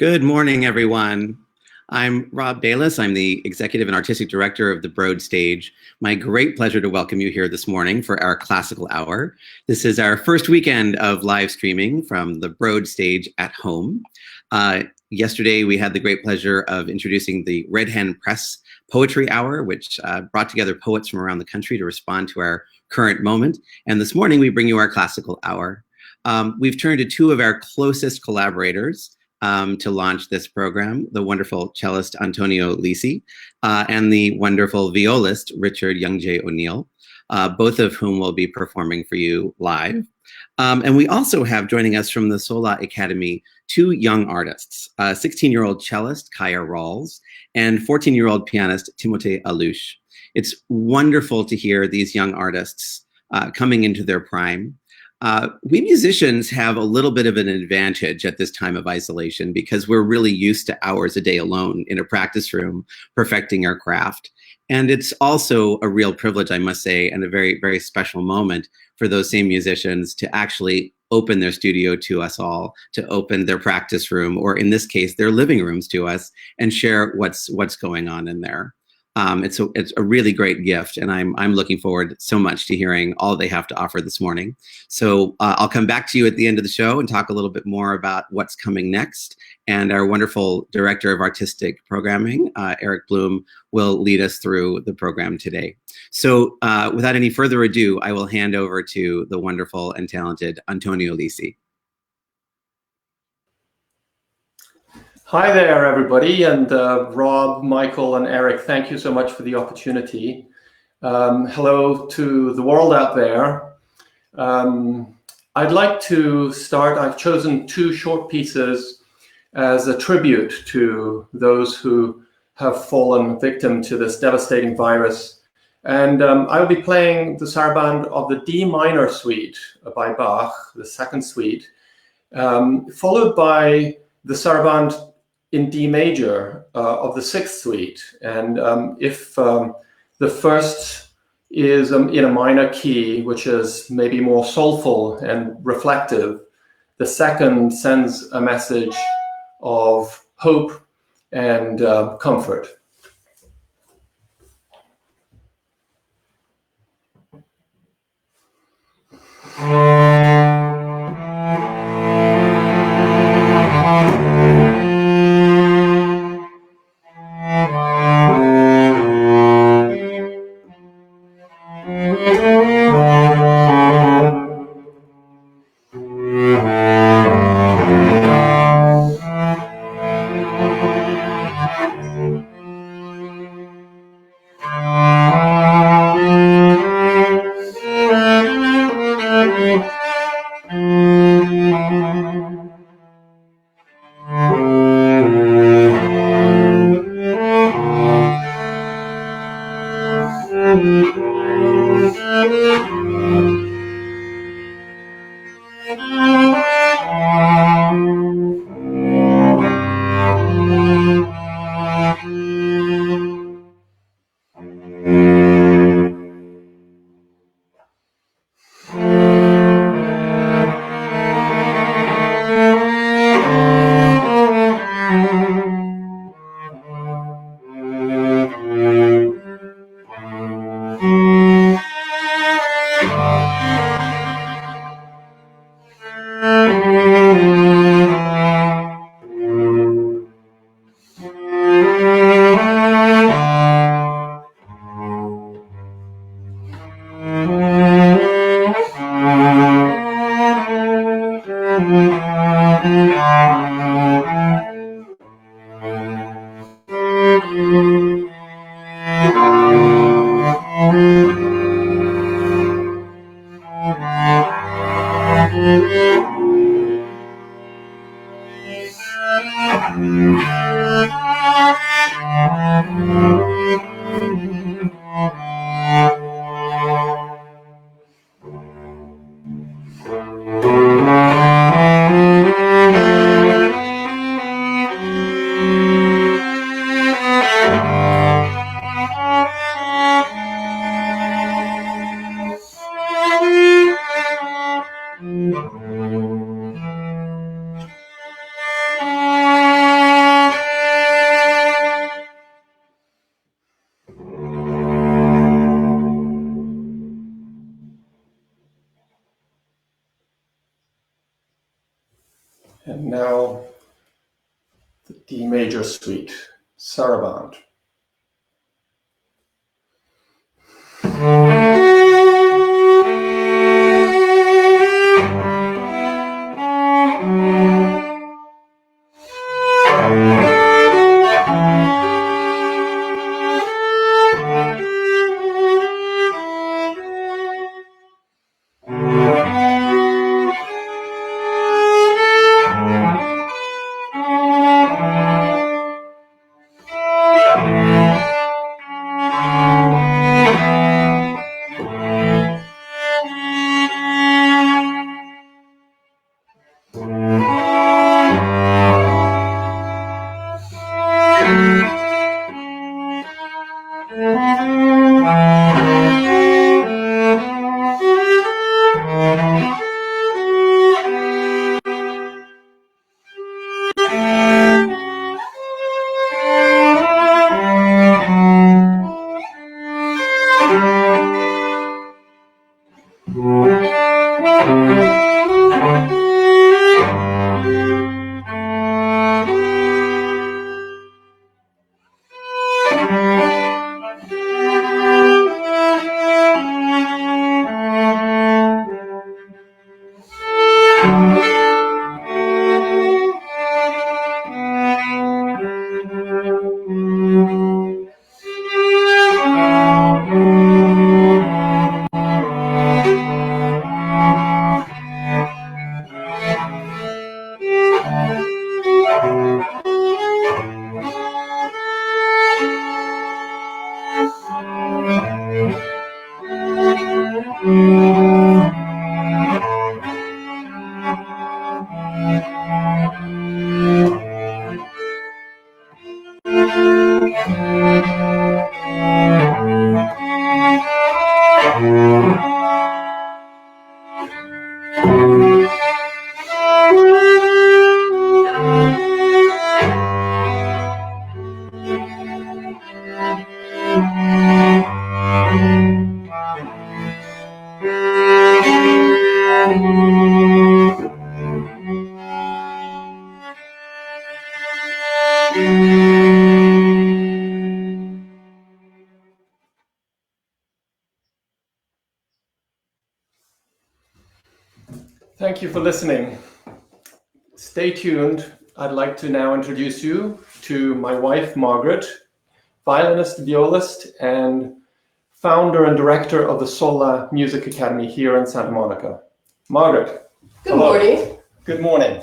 Good morning, everyone. I'm Rob Bayless. I'm the Executive and Artistic Director of the Broad Stage. My great pleasure to welcome you here this morning for our Classical Hour. This is our first weekend of live streaming from the Broad Stage at home. Yesterday, we had the great pleasure of introducing the Red Hen Press Poetry Hour, which brought together poets from around the country to respond to our current moment. And this morning, we bring you our Classical Hour. We've turned to two of our closest collaborators to launch this program, the wonderful cellist Antonio Lysy and the wonderful violist Richard Yongjae O'Neill, both of whom will be performing for you live. And we also have joining us from the Sola Academy two young artists, 16-year-old cellist Kaya Ralls and 14-year-old pianist Timotée Allouch. It's wonderful to hear these young artists coming into their prime. We musicians have a little bit of an advantage at this time of isolation because we're really used to hours a day alone in a practice room, perfecting our craft. And it's also a real privilege, I must say, and a very, very special moment for those same musicians to actually open their studio to us all, to open their practice room, or in this case, their living rooms to us and share what's going on in there. It's a really great gift, and I'm looking forward so much to hearing all they have to offer this morning. So I'll come back to you at the end of the show and talk a little bit more about what's coming next. And our wonderful Director of Artistic Programming, Eric Bloom, will lead us through the program today. So without any further ado, I will hand over to the wonderful and talented Antonio Lysy. Hi there, everybody, and Rob, Michael, and Eric, thank you so much for the opportunity. Hello to the world out there. I'd like to start. I've chosen two short pieces as a tribute to those who have fallen victim to this devastating virus. And I'll be playing the Sarabande of the D minor suite by Bach, the second suite, followed by the Sarabande in D major of the sixth suite. And if the first is in a minor key, which is maybe more soulful and reflective, the second sends a message of hope and comfort. Now, the D major suite, Sarabande. Thank you for listening. Stay tuned. I'd like to now introduce you to my wife, Margaret, violinist, violist, and founder and director of the Sola Music Academy here in Santa Monica. Margaret. Good morning. Good morning.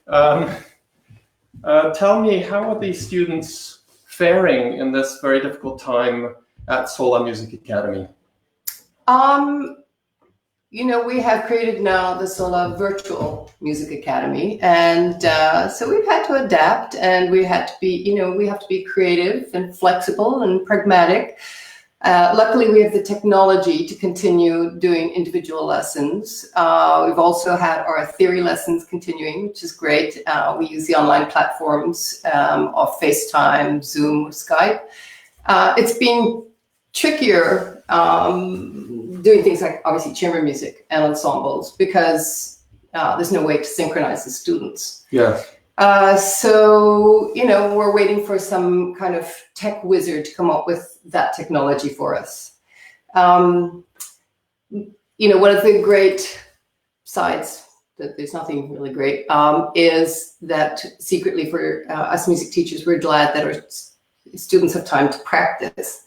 Tell me, how are these students faring in this very difficult time at Sola Music Academy? You know, we have created now the Sola Virtual Music Academy, and so we've had to adapt, and we had to be, we have to be creative and flexible and pragmatic. Luckily, we have the technology to continue doing individual lessons. We've also had our theory lessons continuing, which is great. We use the online platforms of FaceTime, Zoom, or Skype. It's been trickier doing things like obviously chamber music and ensembles because there's no way to synchronize the students. Yes. So, we're waiting for some kind of tech wizard to come up with that technology for us. One of the great sides, that there's nothing really great, is that secretly for us music teachers, we're glad that our students have time to practice.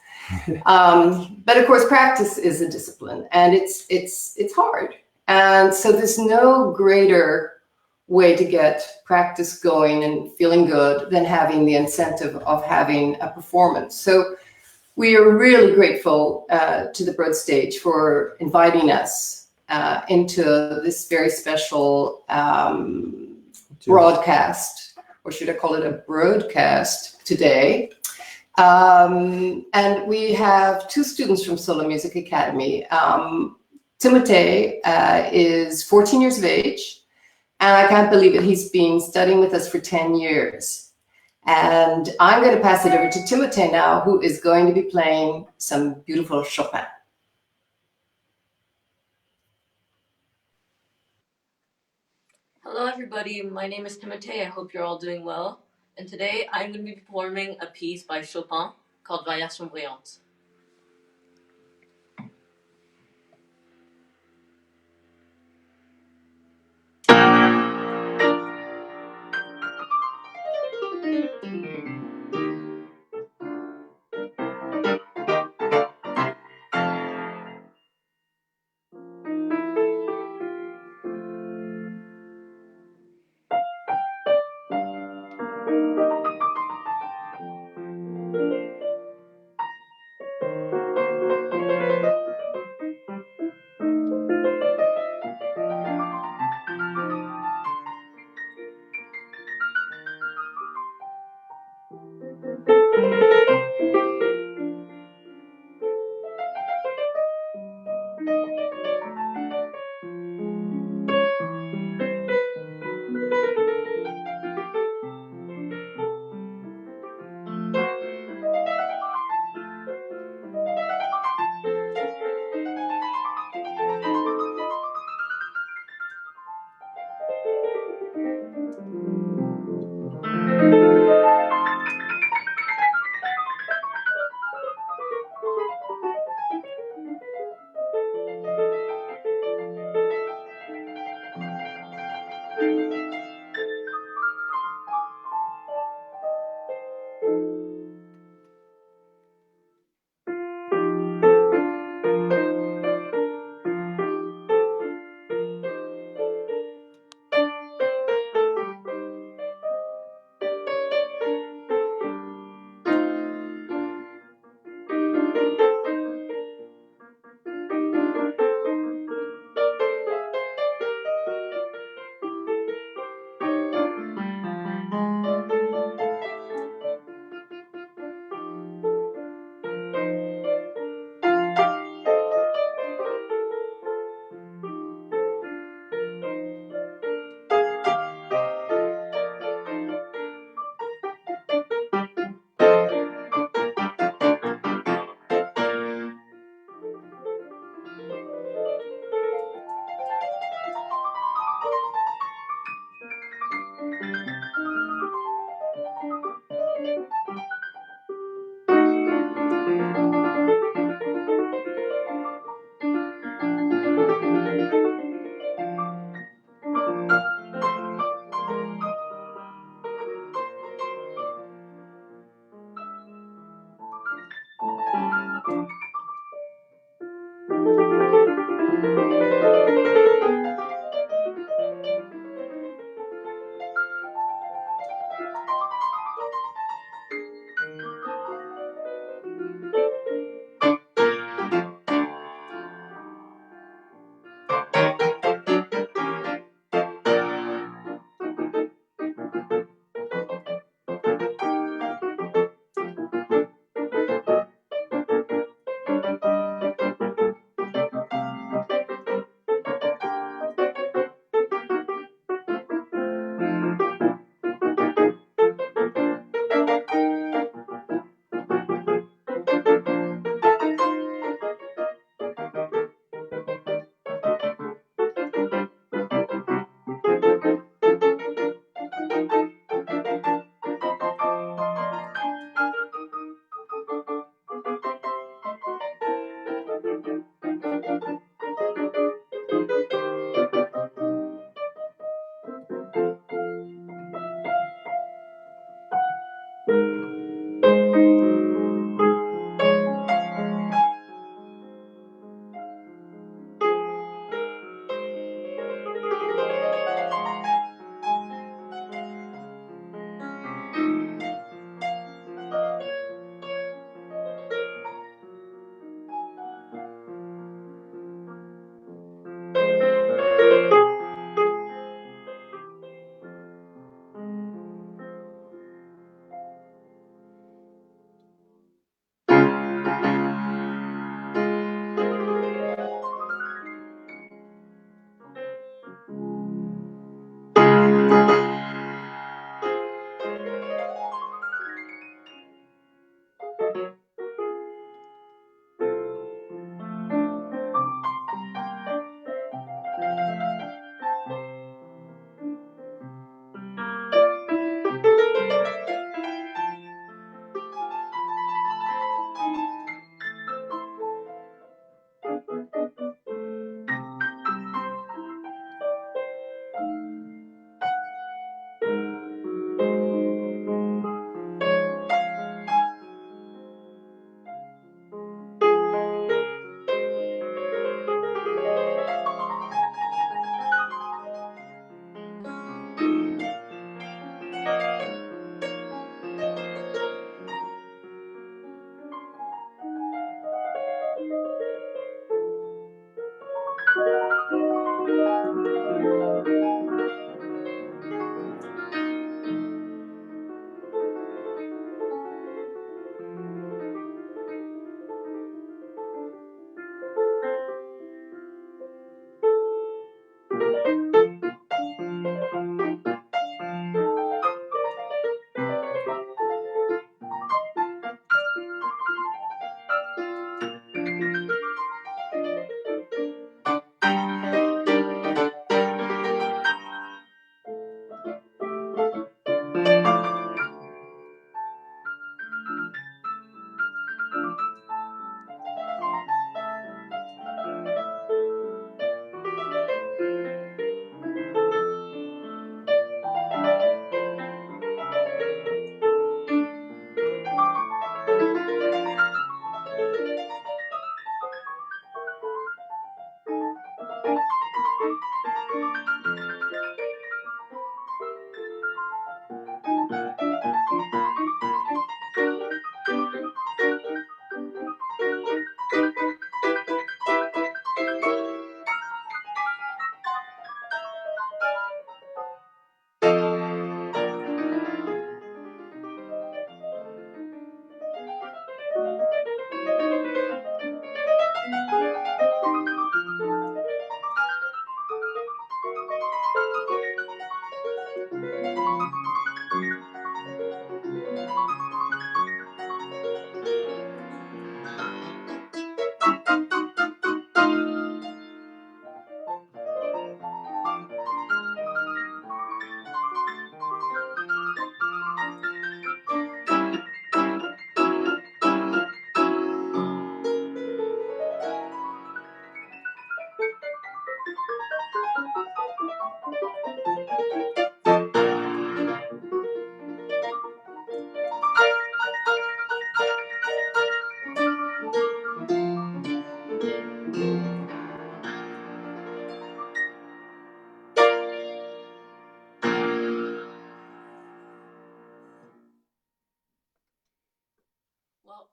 But of course, practice is a discipline, and it's hard. And so there's no greater way to get practice going and feeling good than having the incentive of having a performance. So we are really grateful to the Broad Stage for inviting us into this very special broadcast, or should I call it a broadcast today. And we have two students from Sola Music Academy. Timotée is 14 years of age, and I can't believe it. He's been studying with us for 10 years. And I'm going to pass it over to Timotée now, who is going to be playing some beautiful Chopin. Hello everybody, my name is Timotée. I hope you're all doing well. And today I'm going to be performing a piece by Chopin called Variation Brillante.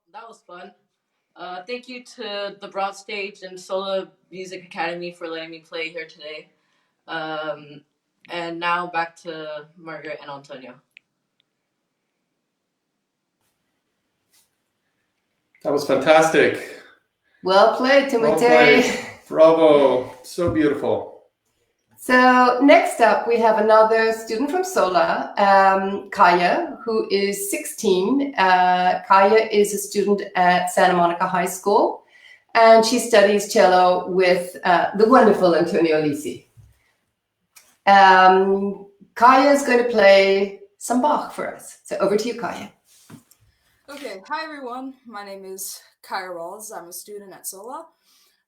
Well, that was fun. Thank you to the Broad Stage and Solo Music Academy for letting me play here today. And now back to Margaret and Antonio. That was fantastic. Well played, Well Timotée. played. Bravo. So beautiful. So next up, we have another student from Sola, Kaya, who is 16. Kaya is a student at Santa Monica High School, and she studies cello with the wonderful Antonio Lysy. Kaya is going to play some Bach for us. So over to you, Kaya. Okay, hi everyone. My name is Kaya Ralls. I'm a student at Sola.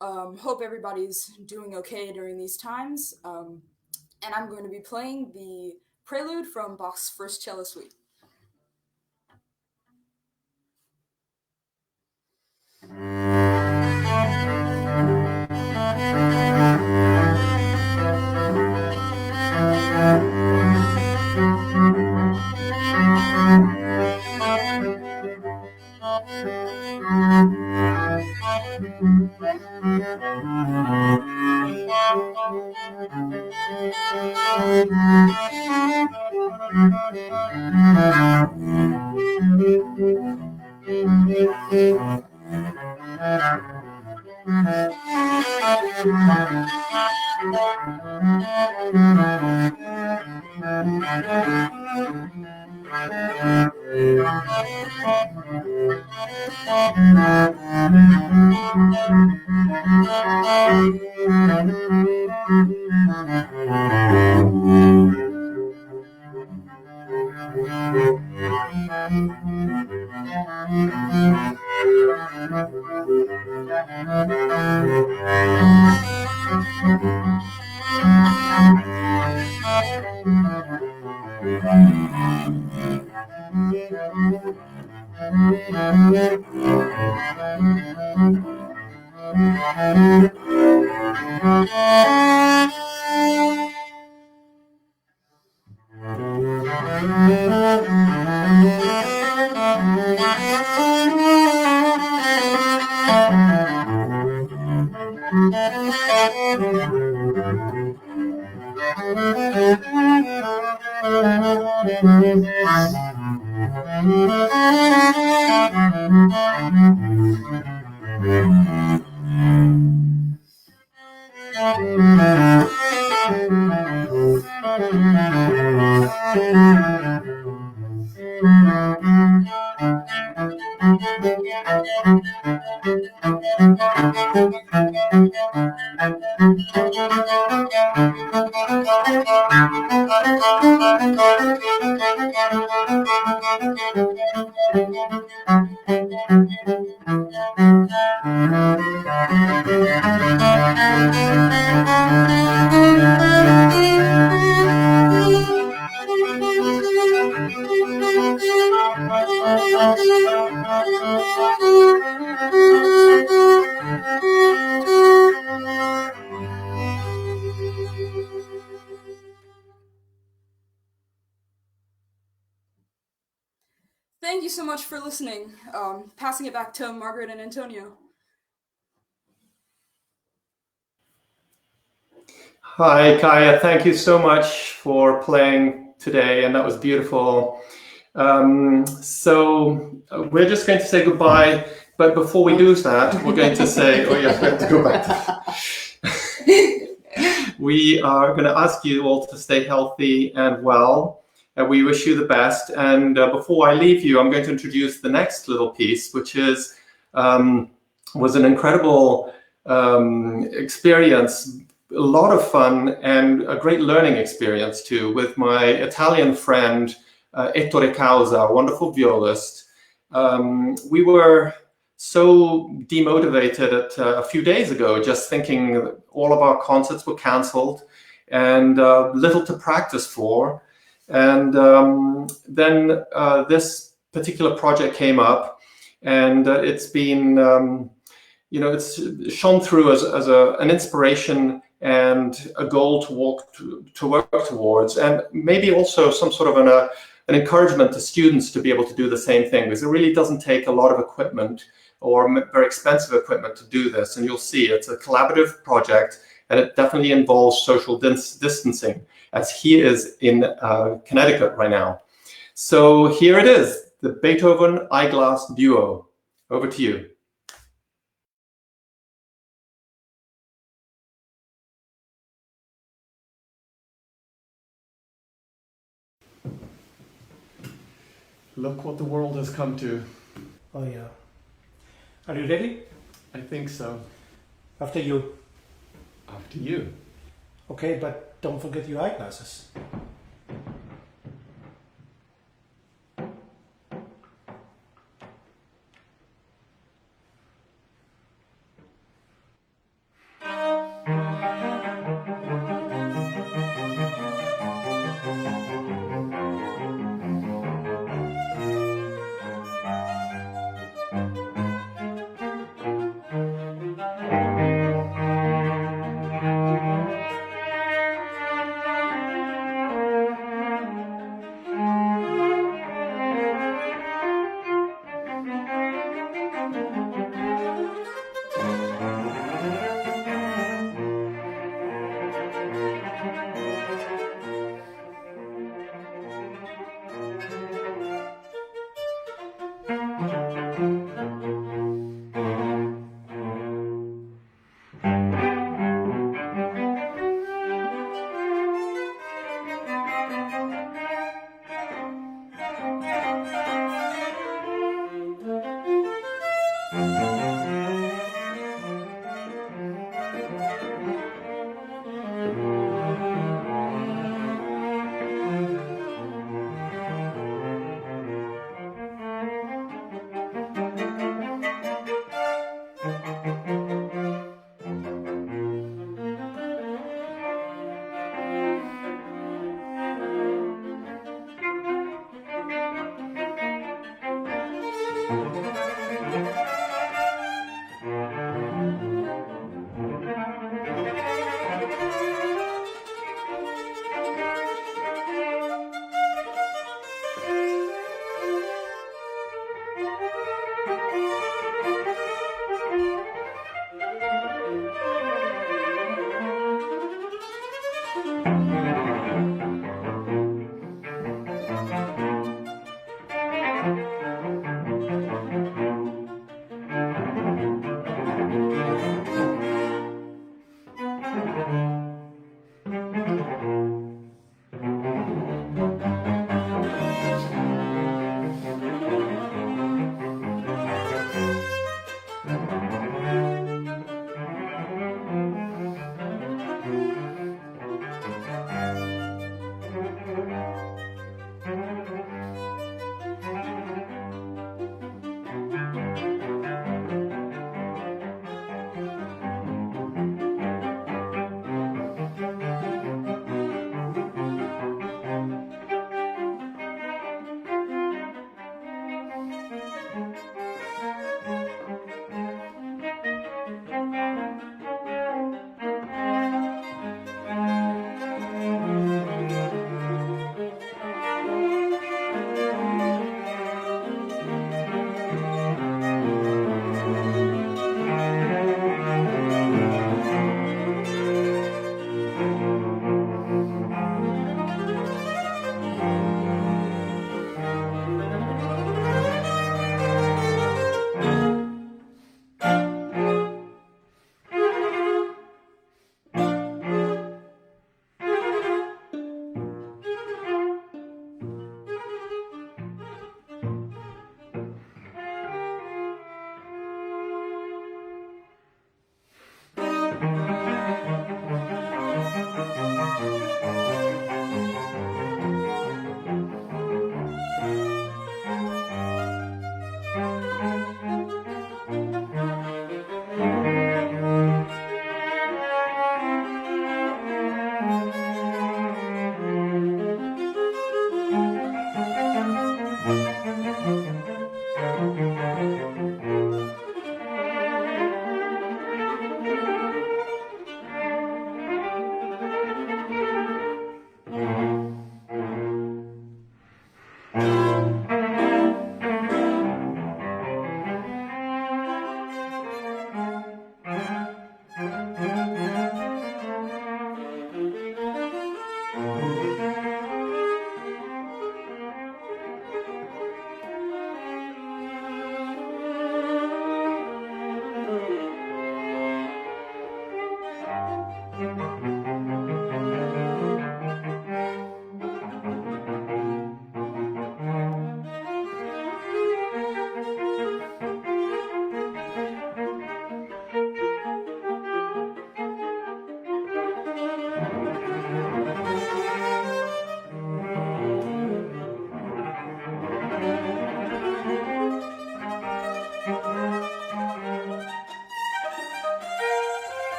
Hope everybody's doing okay during these times. And I'm going to be playing the Prelude from Bach's First Cello Suite. Thank you so much for listening. Passing it back to Margaret and Antonio. Hi, Kaya. Thank you so much for playing today, and that was beautiful. So we're just going to say goodbye, but before we do that, we're going to say, oh yes, we have to go back. We are going to ask you all to stay healthy and well, and we wish you the best. And before I leave you, I'm going to introduce the next little piece, which is was an incredible experience, a lot of fun, and a great learning experience too, with my Italian friend Ettore Causa, a wonderful violist. We were so demotivated a few days ago, just thinking all of our concerts were cancelled and little to practice for. And then this particular project came up, and it's been, it's shone through as an inspiration and a goal to work towards, and maybe also some sort of an encouragement to students to be able to do the same thing, because it really doesn't take a lot of equipment or very expensive equipment to do this. And you'll see it's a collaborative project, and it definitely involves social distancing, as he is in Connecticut right now. So here it is, the Beethoven Eyeglass Duo. Over to you. Look what the world has come to. Oh yeah. Are you ready? I think so. After you. After you. Okay, but don't forget your eyeglasses.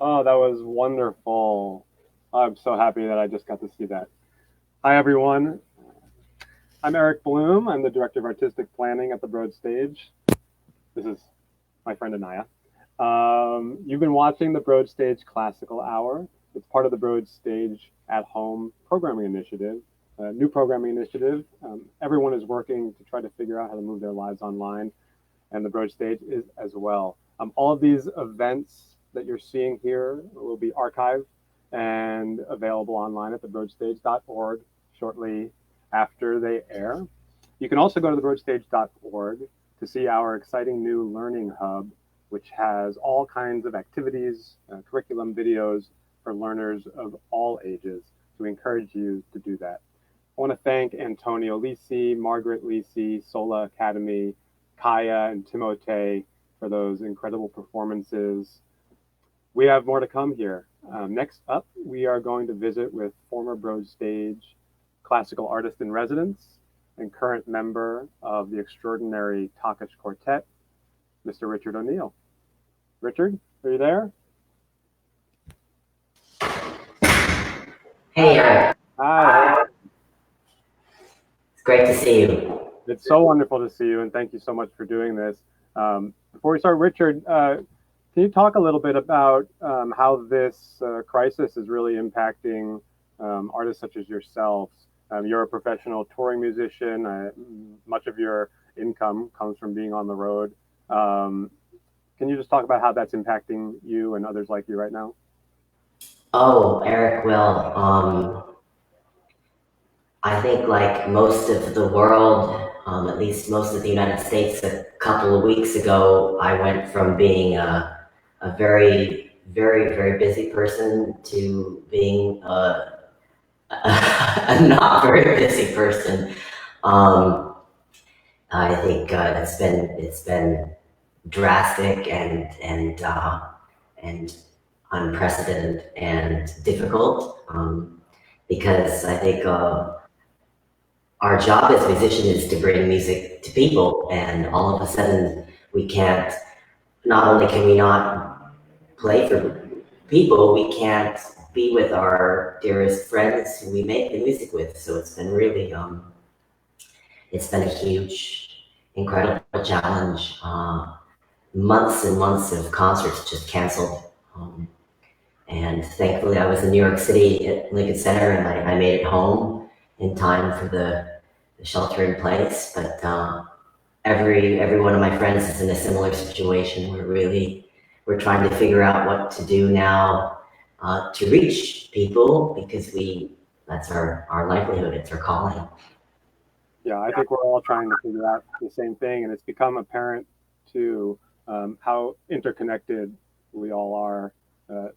Oh, that was wonderful. I'm so happy that I just got to see that. Hi, everyone. I'm Eric Bloom. I'm the Director of Artistic Planning at the Broad Stage. This is my friend Anaya. You've been watching the Broad Stage Classical Hour. It's part of the Broad Stage at Home programming initiative, a new programming initiative. Everyone is working to try to figure out how to move their lives online, and the Broad Stage is as well. All of these events that you're seeing here will be archived and available online at thebroadstage.org shortly after they air. You can also go to thebroadstage.org to see our exciting new learning hub, which has all kinds of activities, curriculum videos for learners of all ages. So we encourage you to do that. I want to thank Antonio Lysy, Margaret Lysy, Sola Academy, Kaya and Timotée for those incredible performances. We have more to come here. Next up, we are going to visit with former Broad Stage classical artist in residence and current member of the extraordinary Takács Quartet, Mr. Richard O'Neill. Richard, are you there? Hey, Eric. Hi. It's great to see you. It's so wonderful to see you, and thank you so much for doing this. Before we start, Richard, can you talk a little bit about how this crisis is really impacting artists such as yourselves? You're a professional touring musician. Much of your income comes from being on the road. Can you just talk about how that's impacting you and others like you right now? Oh, Eric, well, I think like most of the world, at least most of the United States, a couple of weeks ago, I went from being a very, very, very busy person to being a not very busy person. I think it's been drastic and unprecedented and difficult, because I think our job as musicians is to bring music to people, and all of a sudden we can't. Not only can we not play for people, we can't be with our dearest friends who we make the music with. So it's been really, it's been a huge, incredible challenge. Months and months of concerts just canceled. And thankfully I was in New York City at Lincoln Center, and I made it home in time for the shelter in place. But every one of my friends is in a similar situation. We're trying to figure out what to do now to reach people, because that's our livelihood, it's our calling. Yeah, I think we're all trying to figure out the same thing, and it's become apparent to how interconnected we all are,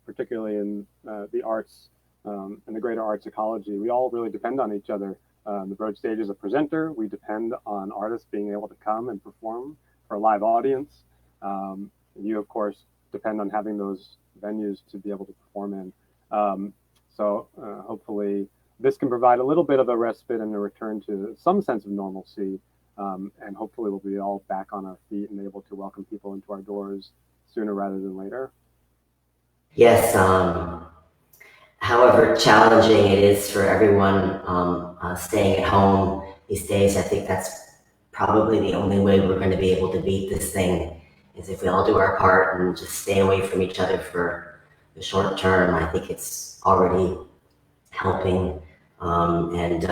particularly in the arts and the greater arts ecology. We all really depend on each other. The Broad Stage is a presenter. We depend on artists being able to come and perform for a live audience. You, of course, depend on having those venues to be able to perform in. So hopefully this can provide a little bit of a respite and a return to some sense of normalcy. And hopefully we'll be all back on our feet and able to welcome people into our doors sooner rather than later. Yes, however challenging it is for everyone staying at home these days, I think that's probably the only way we're going to be able to beat this thing, is if we all do our part and just stay away from each other for the short term. I think it's already helping. And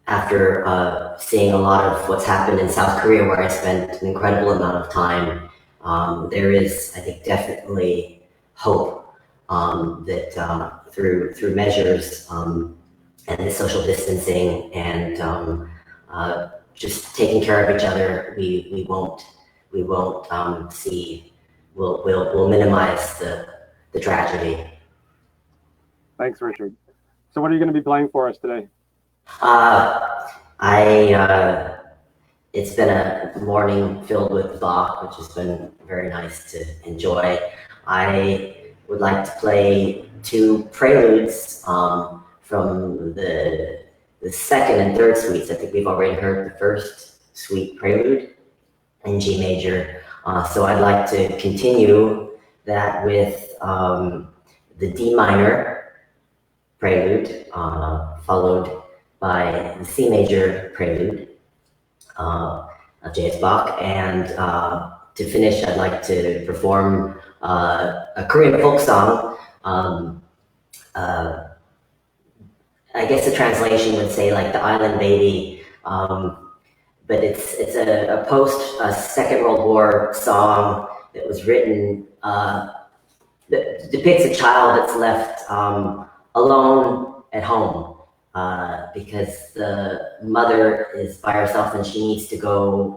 after seeing a lot of what's happened in South Korea, where I spent an incredible amount of time, there is, I think, definitely hope that through measures and the social distancing and just taking care of each other, we'll minimize the tragedy. Thanks, Richard. So what are you going to be playing for us today? It's been a morning filled with Bach, which has been very nice to enjoy. I would like to play two preludes from the second and third suites. I think we've already heard the first suite prelude in G major. So I'd like to continue that with the D minor prelude, followed by the C major prelude of J.S. Bach, and to finish, I'd like to perform a Korean folk song. I guess the translation would say like the Island Baby, but it's a post Second World War song that was written that depicts a child that's left alone at home because the mother is by herself and she needs to go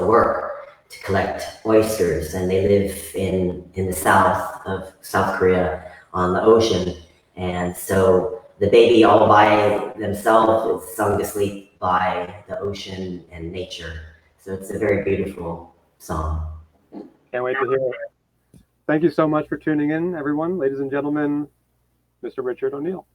work to collect oysters, and they live in the south of South Korea on the ocean. And so the baby all by themselves is sung to sleep by the ocean and nature. So it's a very beautiful song. Can't wait to hear it. Thank you so much for tuning in, everyone. Ladies and gentlemen, Mr. Richard O'Neill.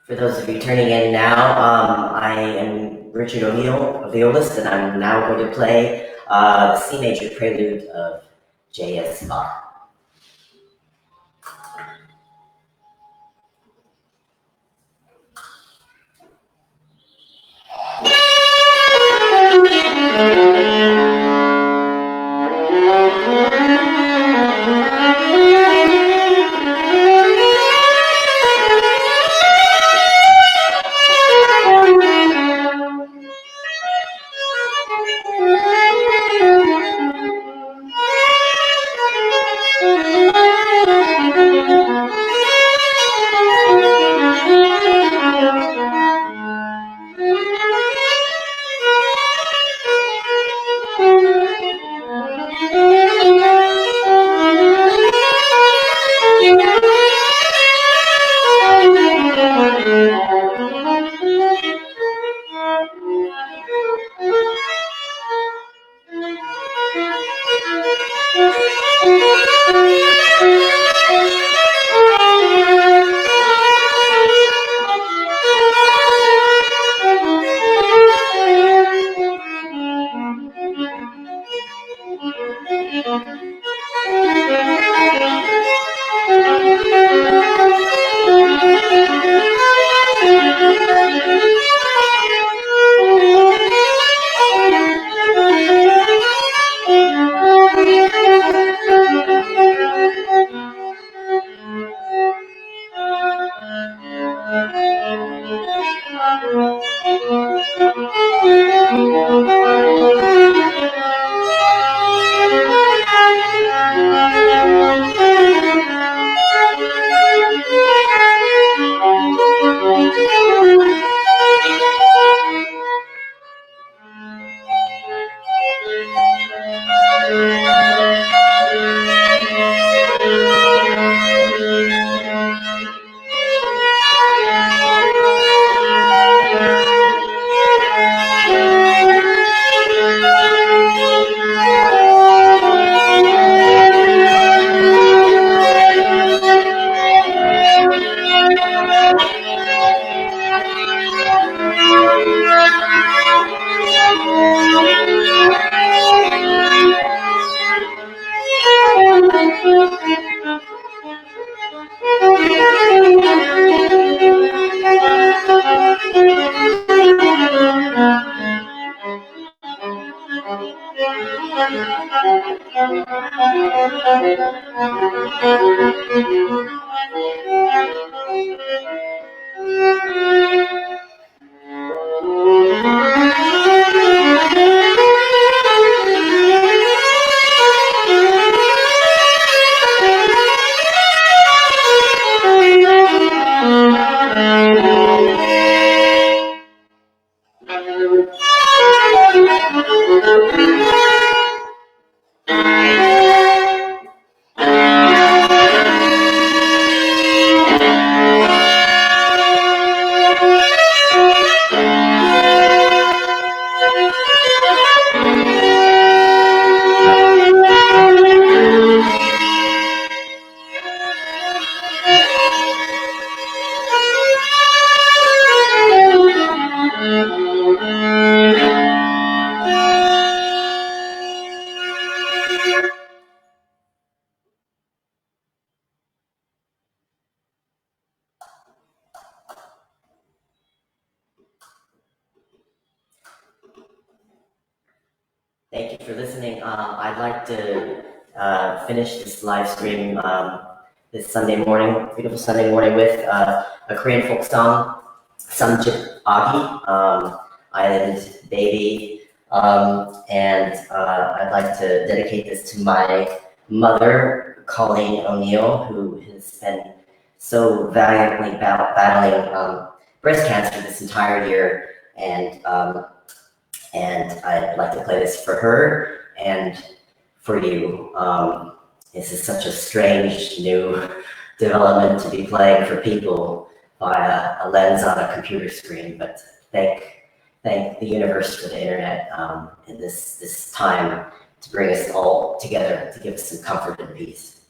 For those of you turning in now, I am Richard O'Neill, a violist, and I'm now going to play the C major prelude of J.S. Bach. Thank you for listening. I'd like to finish this live stream this Sunday morning, beautiful Sunday morning, with a Korean folk song, Samjip Agi, Island Baby. And I'd like to dedicate this to my mother, Colleen O'Neill, who has been so valiantly battling breast cancer this entire year. And I'd like to play this for her and for you. This is such a strange new development to be playing for people via a lens on a computer screen, but thank the universe for the internet in this time to bring us all together, to give us some comfort and peace.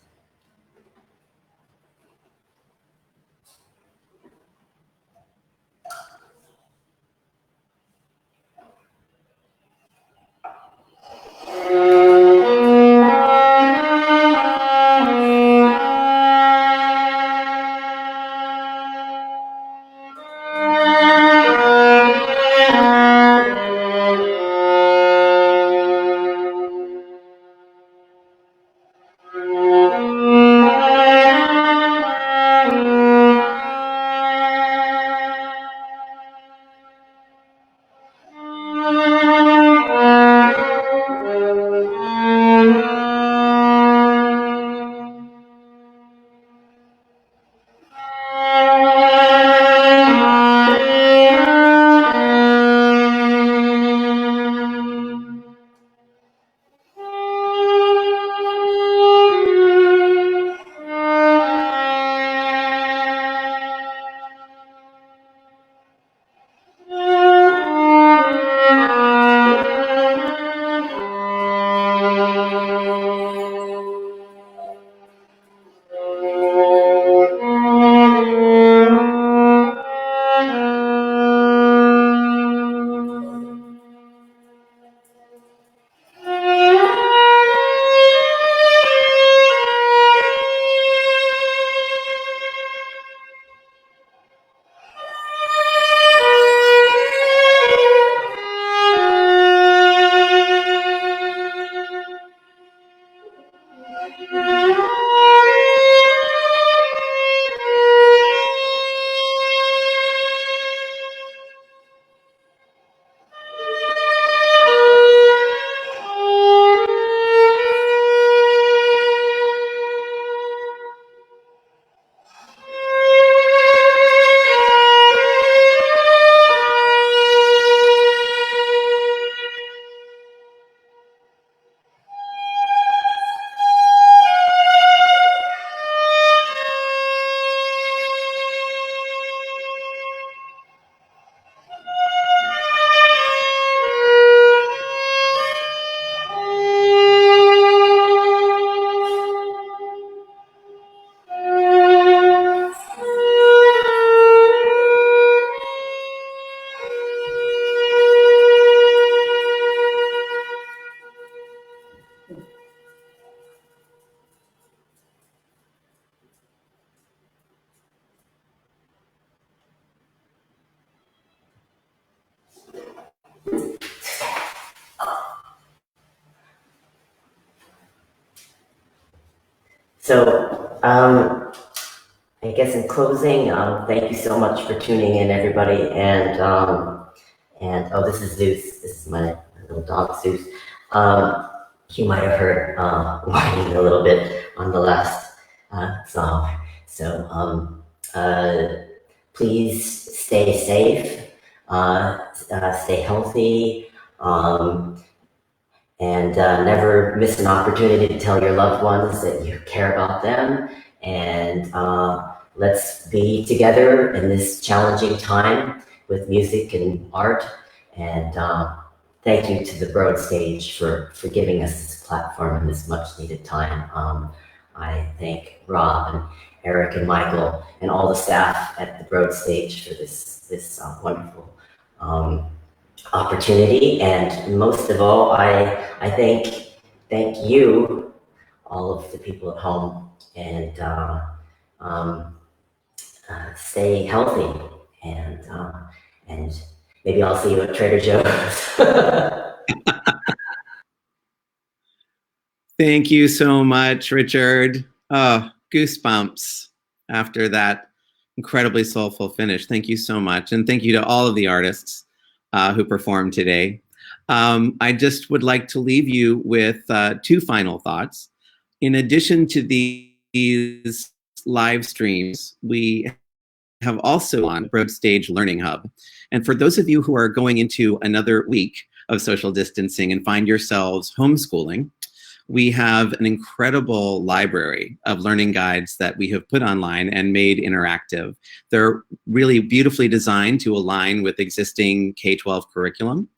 So, I guess in closing, thank you so much for tuning in, everybody. And oh, this is Zeus. This is my little dog, Zeus. You might have heard whining a little bit on the last song. So please stay safe, stay healthy, and never miss an opportunity to tell your loved ones that you care about them. And let's be together in this challenging time with music and art. And thank you to the Broad Stage for giving us this platform in this much needed time. I thank Rob and Eric and Michael and all the staff at the Broad Stage for this wonderful opportunity. And most of all, I thank you, all of the people at home, and stay healthy, and maybe I'll see you at Trader Joe's. Thank you so much, Richard. Oh, goosebumps after that incredibly soulful finish. Thank you so much. And thank you to all of the artists who performed today. I just would like to leave you with two final thoughts. In addition to these live streams, we have also on Broad Stage Learning Hub. And for those of you who are going into another week of social distancing and find yourselves homeschooling, we have an incredible library of learning guides that we have put online and made interactive. They're really beautifully designed to align with existing K-12 curriculum,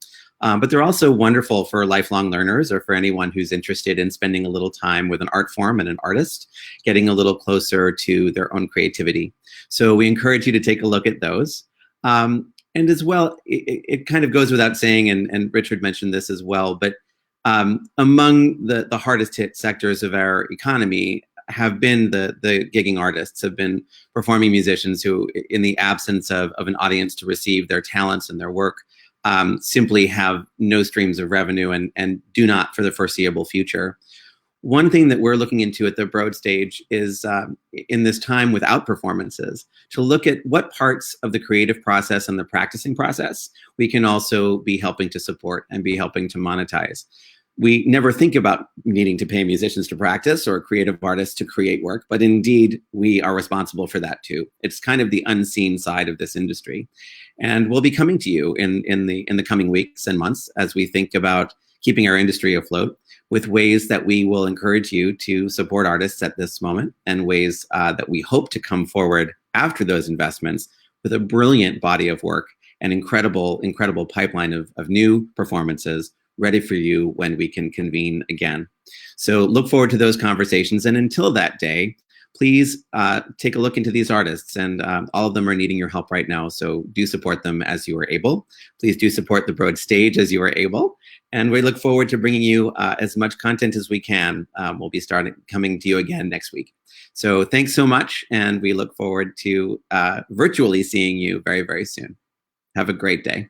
but they're also wonderful for lifelong learners or for anyone who's interested in spending a little time with an art form and an artist, getting a little closer to their own creativity. So we encourage you to take a look at those. And as well, it kind of goes without saying, and Richard mentioned this as well, but among the hardest hit sectors of our economy have been the gigging artists, have been performing musicians who, in the absence of an audience to receive their talents and their work, simply have no streams of revenue and do not for the foreseeable future. One thing that we're looking into at the Broad Stage is, in this time without performances, to look at what parts of the creative process and the practicing process we can also be helping to support and be helping to monetize. We never think about needing to pay musicians to practice or creative artists to create work, but indeed we are responsible for that too. It's kind of the unseen side of this industry. And we'll be coming to you in the coming weeks and months as we think about keeping our industry afloat, with ways that we will encourage you to support artists at this moment, and ways that we hope to come forward after those investments with a brilliant body of work and incredible pipeline of new performances ready for you when we can convene again. So look forward to those conversations. And until that day, please take a look into these artists, and all of them are needing your help right now. So do support them as you are able. Please do support the Broad Stage as you are able. And we look forward to bringing you as much content as we can. We'll be coming to you again next week. So thanks so much. And we look forward to virtually seeing you very, very soon. Have a great day.